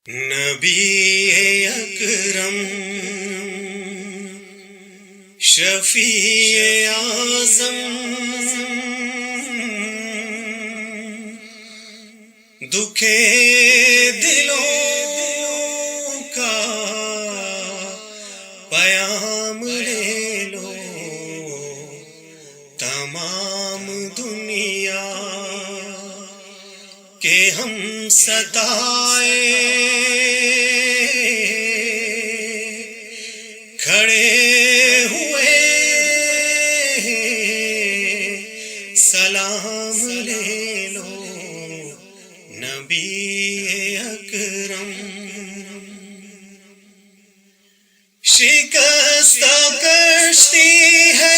نبی اکرم شفیع اعظم دکھے دلوں کا پیام لے لو، تمام دنیا کہ ہم ستائے کھڑے ہوئے سلام لے لو، نبی اکرم شکستہ کشتی ہے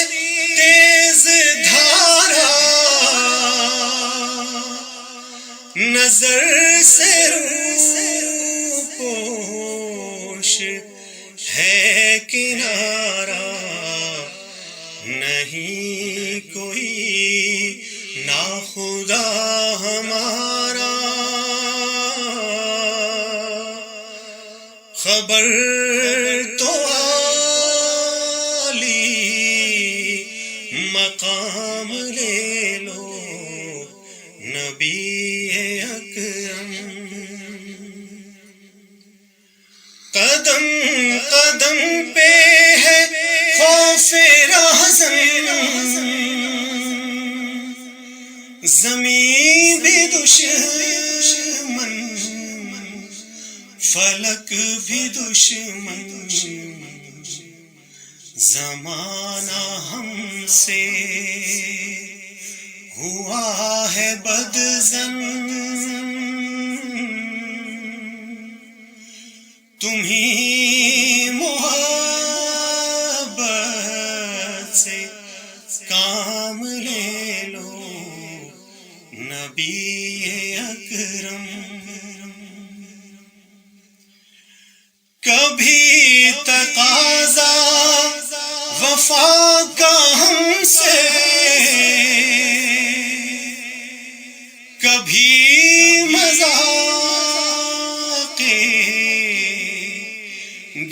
تیز دھارا، نظر سے روپوش ہے کنارہ، نہیں کوئی ناخدا ہمارا، خبر تو عالی مقام لے لو، نبی اکرم قدم قدم پہ ہے خوف رہزن، زمین بھی دشمن فلک بھی دشمن، زمانہ ہم سے ہوا ہے بدظن، تمہیں محبت سے کام لے لو، نبی اکرم کبھی تقاضا وفا کا ہم سے، کبھی مذاق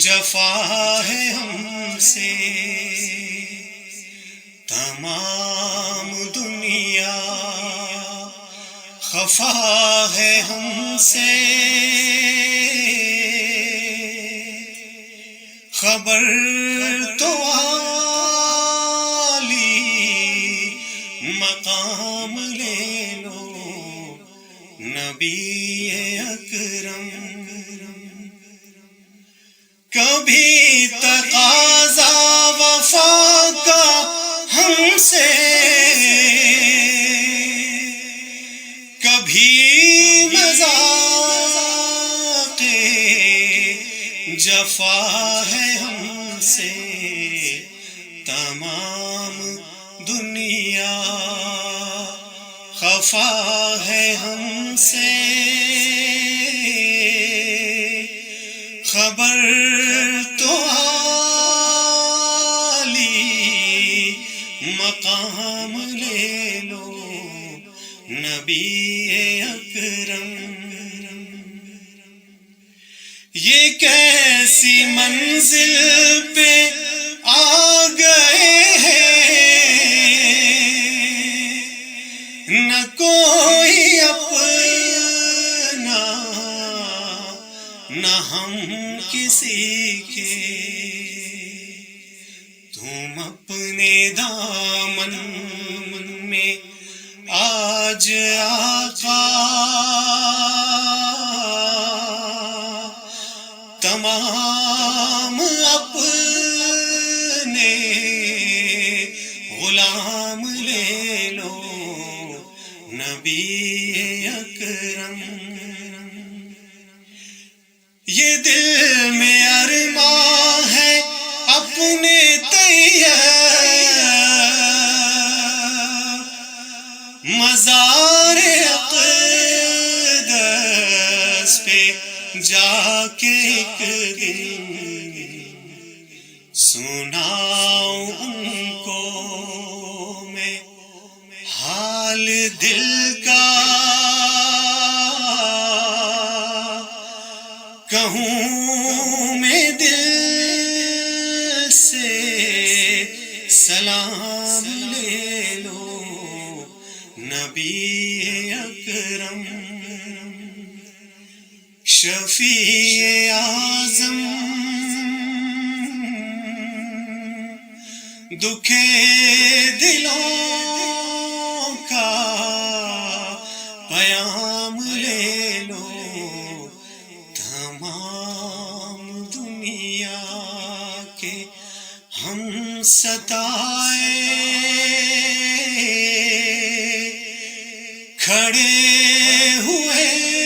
جفا ہے ہم سے، تمام دنیا خفا ہے ہم سے، خبر تو عالی مقام لے لو، نبی اکرم کبھی تقاضا وفا کا ہم سے، کبھی مذاق جفا ہے ہم سے، تمام دنیا خفا ہے ہم سے، خبر تو عالی مقام لے لو، نبی اکرم یہ کیسی منزل پہ آ گئے ہیں، نہ کوئی اپنا نہ ہم کسی کے، تم اپنے دامن میں آج آقا تمام اپنے غلام لے لو، نبی اکرم یہ دل میں ارماں ہے اپنے طیب، مزار اقدس پہ جا کے ایک دن سناؤں ان کو میں حال دل کا، کہوں میں دل سے سلام لے لو نبی اکرم شفیع اعظم دکھے دلوں کا پیام لے لو تمام دنیا کے ہم ستائے کھڑے ہوئے